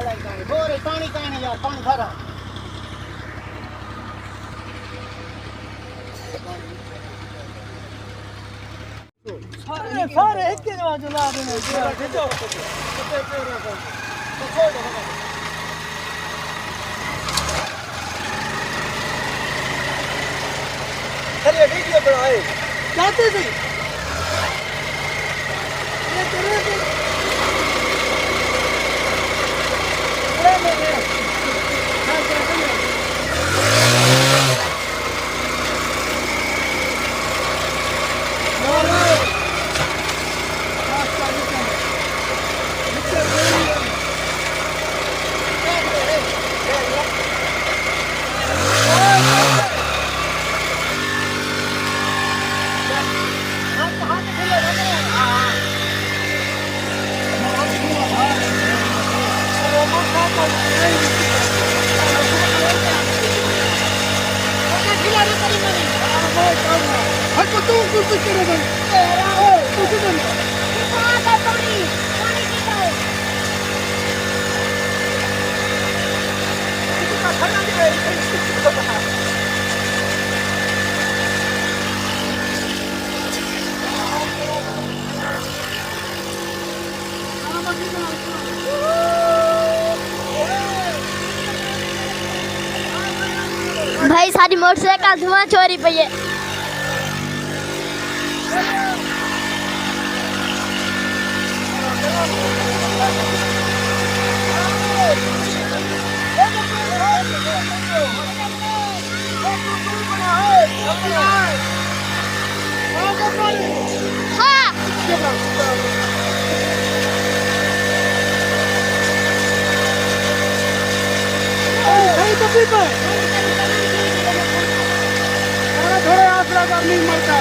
बोरे पानी का नहीं यार पानी भरा सारे एक के बाद ला देना खींचो चलिए वीडियो बनाए जाते थे ये करे थे भाई सारी मोटरसाइकिल धुआं चोरी पई है। हाँ थोड़े आसरा नहीं मिलता